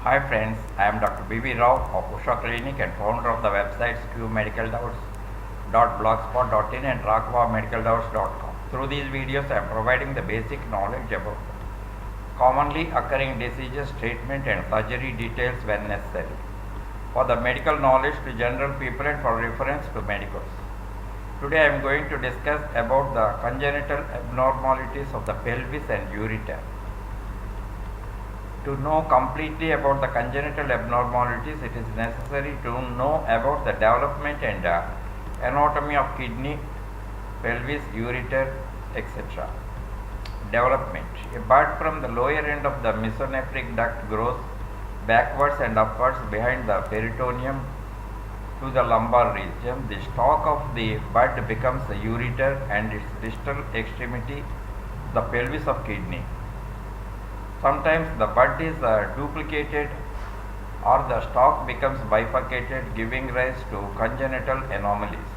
Hi friends, I am Dr. B.V. Rao of Usha Clinic and founder of the websites qmedicaldoubts.blogspot.in and raghavamedicaldoubts.com. Through these videos, I am providing the basic knowledge about commonly occurring diseases, treatment and surgery details when necessary. For the medical knowledge to general people and for reference to medicals. Today I am going to discuss about the congenital abnormalities of the pelvis and ureter. To know completely about the congenital abnormalities, it is necessary to know about the development and anatomy of kidney, pelvis, ureter, etc. Development. A bud from the lower end of the mesonephric duct grows backwards and upwards behind the peritoneum to the lumbar region. The stalk of the bud becomes the ureter and its distal extremity the pelvis of kidney. Sometimes the bud is duplicated or the stalk becomes bifurcated, giving rise to congenital anomalies.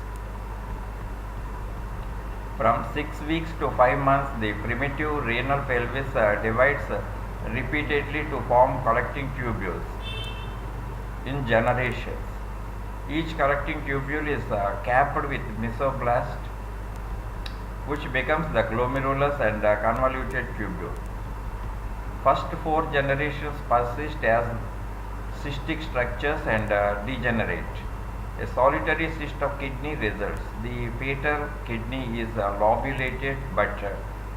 From 6 weeks to 5 months, the primitive renal pelvis divides repeatedly to form collecting tubules in generations. Each collecting tubule is capped with mesoblast, which becomes the glomerulus and convoluted tubule. First 4 generations persist as cystic structures and degenerate. A solitary cyst of kidney results. The fetal kidney is lobulated, but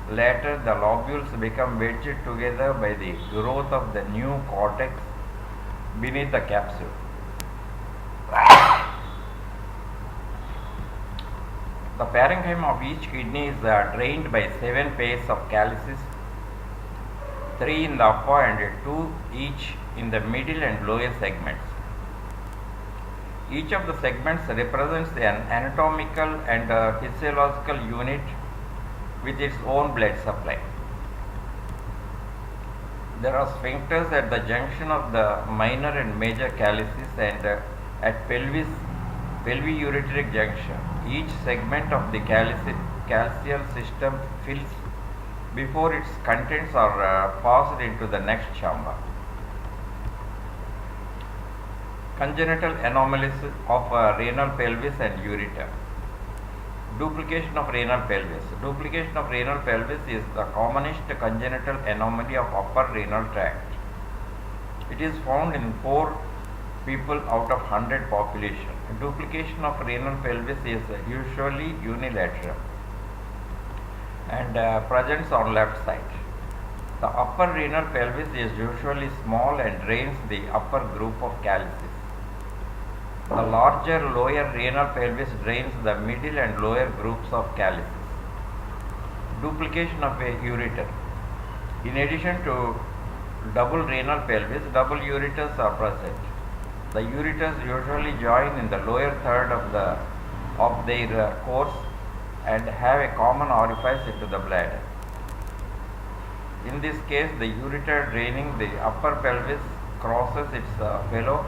later the lobules become wedged together by the growth of the new cortex beneath the capsule. The parenchyma of each kidney is drained by 7 pairs of calyces, 3 in the upper and 2 each in the middle and lower segments. Each of the segments represents an anatomical and physiological unit with its own blood supply. There are sphincters at the junction of the minor and major calyces and at pelvic-ureteric junction. Each segment of the calcial system fills before its contents are passed into the next chamber. Congenital anomalies of renal pelvis and ureter. Duplication of renal pelvis. Duplication of renal pelvis is the commonest congenital anomaly of upper renal tract. It is found in 4 people out of 100 population. Duplication of renal pelvis is usually unilateral and presents on left side. The upper renal pelvis is usually small and drains the upper group of calyces. The larger lower renal pelvis drains the middle and lower groups of calyces. Duplication of a ureter. In addition to double renal pelvis, double ureters are present. The ureters usually join in the lower third of their course and have a common orifice into the bladder. In this case, the ureter draining the upper pelvis crosses its fellow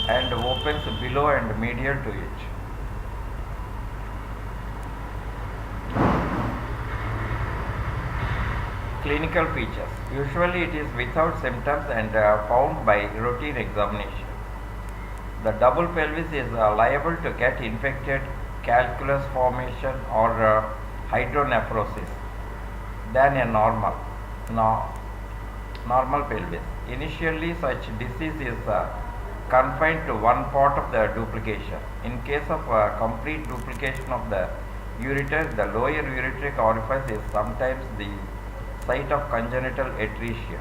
and opens below and medial to it. Clinical features. Usually it is without symptoms and found by routine examination. The double pelvis is liable to get infected calculus formation or hydronephrosis than a normal pelvis. Initially, such disease is confined to one part of the duplication. In case of complete duplication of the ureter, the lower ureteric orifice is sometimes the site of congenital atresia.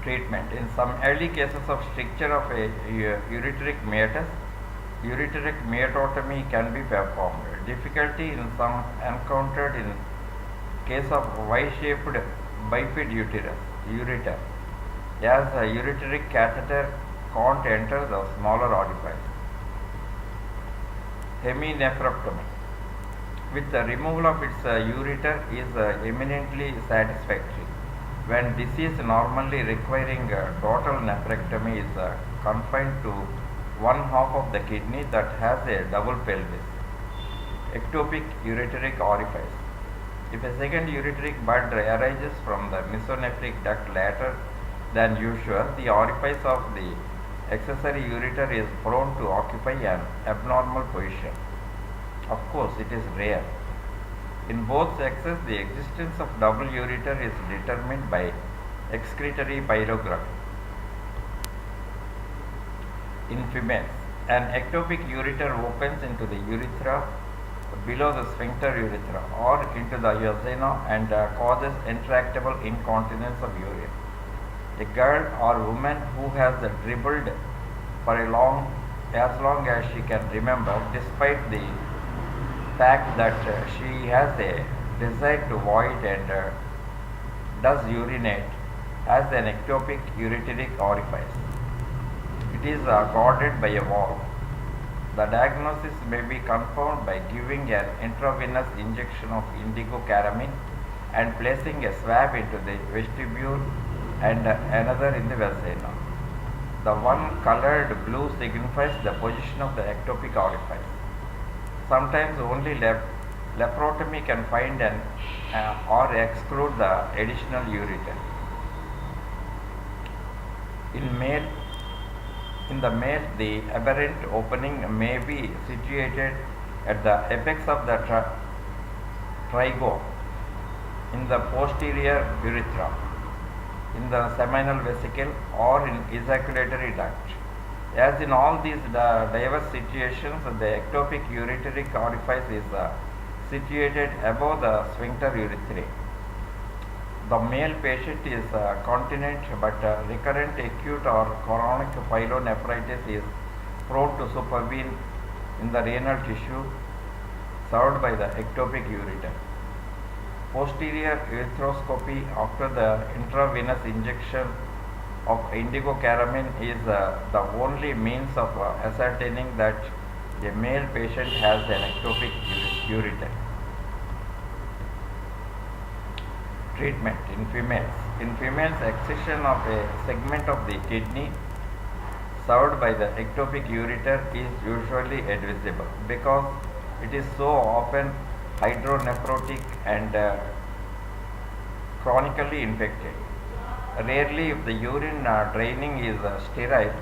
Treatment. In some early cases of stricture of a ureteric meatus, ureteric meatotomy can be performed. Difficulty in some encountered in case of Y-shaped bifid ureter, as a ureteric catheter can't enter the smaller orifice. Heminephrectomy. With the removal of its ureter is eminently satisfactory. When disease normally requiring total nephrectomy is confined to one half of the kidney that has a double pelvis. Ectopic ureteric orifice. If a second ureteric bud arises from the mesonephric duct later than usual, the orifice of the accessory ureter is prone to occupy an abnormal position. Of course, it is rare. In both sexes, the existence of double ureter is determined by excretory pylorography. In females, an ectopic ureter opens into the urethra below the sphincter urethra or into the vagina and causes intractable incontinence of urine. A girl or woman who has dribbled for as long as she can remember, despite the fact that she has a desire to void and does urinate, has an ectopic ureteric orifice. It is guarded by a valve. The diagnosis may be confirmed by giving an intravenous injection of indigo caramine and placing a swab into the vestibule and another in the vagina. The one colored blue signifies the position of the ectopic orifice. Sometimes only laparotomy can find or exclude the additional ureter. In the male, the aberrant opening may be situated at the apex of the trigone, in the posterior urethra, in the seminal vesicle, or in ejaculatory duct. As in all these diverse situations, the ectopic ureteric orifice is situated above the sphincter urethrae. The male patient is continent, but recurrent acute or chronic pyelonephritis is prone to supervene in the renal tissue served by the ectopic ureter. Posterior urethroskopy after the intravenous injection of indigo caramine is the only means of ascertaining that a male patient has an ectopic ureter. Treatment in females. In females, excision of a segment of the kidney served by the ectopic ureter is usually advisable because it is so often hydronephrotic and chronically infected. Rarely, if the urine draining is sterile,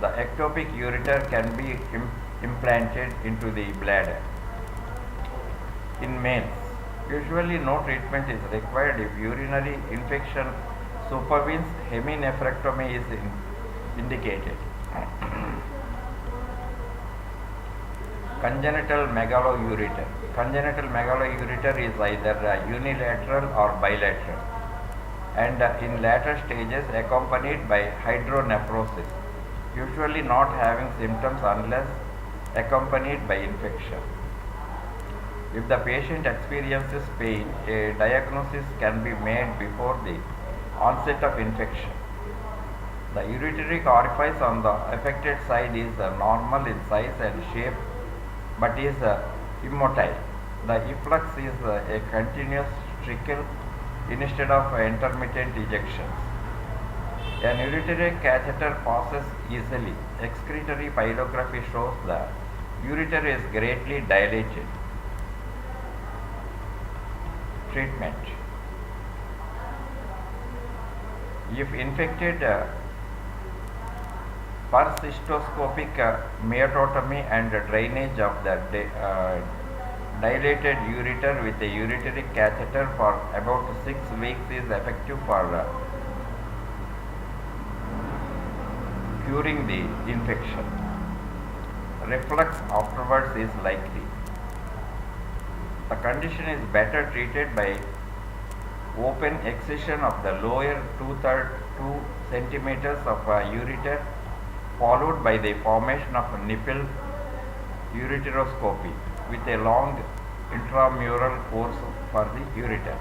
the ectopic ureter can be implanted into the bladder. In males, usually no treatment is required if urinary infection supervenes. Heminephrectomy is indicated. Congenital megaloureter. Congenital megaloureter is either unilateral or bilateral, and in later stages accompanied by hydronephrosis, usually not having symptoms unless accompanied by infection. If the patient experiences pain, a diagnosis can be made before the onset of infection. The ureteric orifice on the affected side is normal in size and shape but is immotile. The efflux is a continuous trickle instead of intermittent ejections. An ureteric catheter passes easily. Excretory pylorography shows the ureter is greatly dilated. Treatment. If infected, persistoscopic myototomy and drainage of the dilated ureter with a ureteric catheter for about 6 weeks is effective for curing the infection. Reflux afterwards is likely. The condition is better treated by open excision of the lower 2 centimeters of ureter, followed by the formation of a nipple ureteroscopy with a long intramural course for the ureter.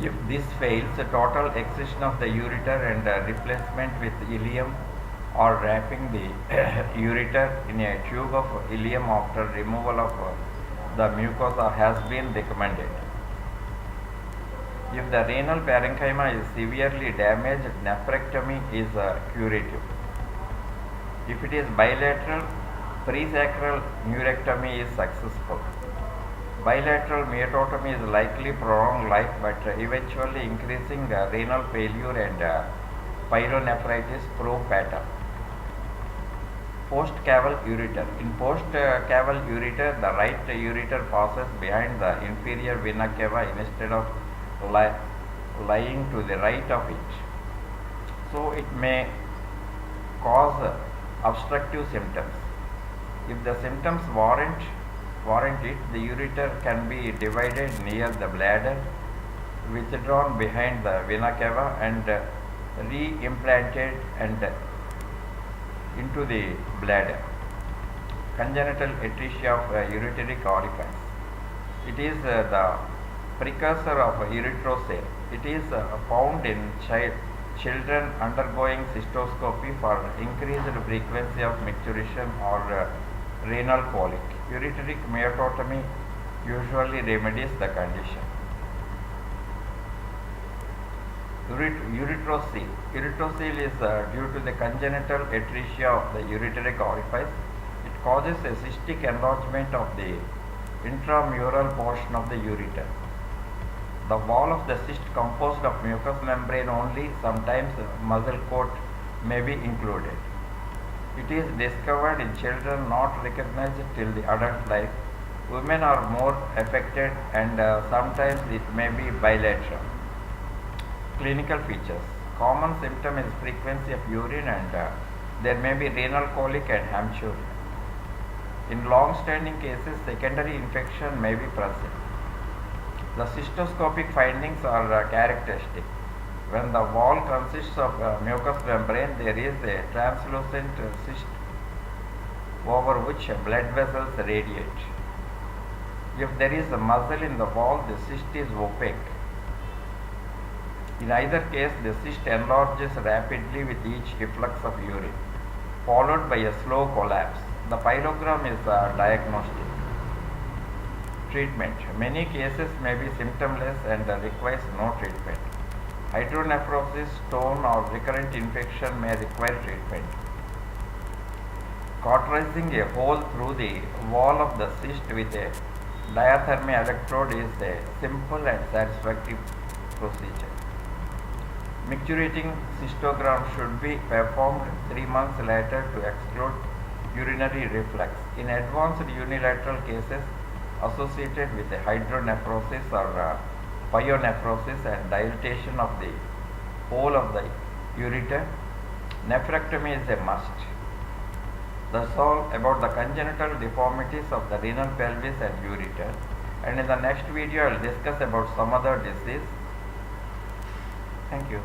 If this fails, a total excision of the ureter and replacement with ileum or wrapping the ureter in a tube of ileum after removal of the mucosa has been recommended. If the renal parenchyma is severely damaged, nephrectomy is curative. If it is bilateral, presacral neurectomy is successful. Bilateral myototomy is likely prolong life but eventually increasing renal failure and pyelonephritis pro pattern. Post-caval ureter. In post-caval ureter, the right ureter passes behind the inferior vena cava instead of lying to the right of it. So it may cause obstructive symptoms. If the symptoms warrant it, the ureter can be divided near the bladder, withdrawn behind the vena cava and re-implanted and into the bladder. Congenital atresia of ureteric orifice. It is the precursor of erythrocyte. It is found in children undergoing cystoscopy for increased frequency of micturition or renal colic. Ureteric myototomy usually remedies the condition. Uretroceal. Uretroceal is due to the congenital atresia of the ureteric orifice. It causes a cystic enlargement of the intramural portion of the ureter. The wall of the cyst composed of mucous membrane only, sometimes muscle coat may be included. It is discovered in children, not recognized till the adult life. Women are more affected and sometimes it may be bilateral. Clinical features. Common symptom is frequency of urine and there may be renal colic and haematuria. In long-standing cases, secondary infection may be present. The cystoscopic findings are characteristic. When the wall consists of mucous membrane, there is a translucent cyst over which blood vessels radiate. If there is a muscle in the wall, the cyst is opaque. In either case, the cyst enlarges rapidly with each efflux of urine, followed by a slow collapse. The pyelogram is diagnostic. Treatment. Many cases may be symptomless and requires no treatment. Hydronephrosis, stone or recurrent infection may require treatment. Cauterizing a hole through the wall of the cyst with a diathermy electrode is a simple and satisfactory procedure. Micturating cystogram should be performed 3 months later to exclude urinary reflux. In advanced unilateral cases associated with hydronephrosis or pyelonephrosis and dilatation of the hole of the ureter, nephrectomy is a must. That's all about the congenital deformities of the renal pelvis and ureter, and in the next video I will discuss about some other disease. Thank you.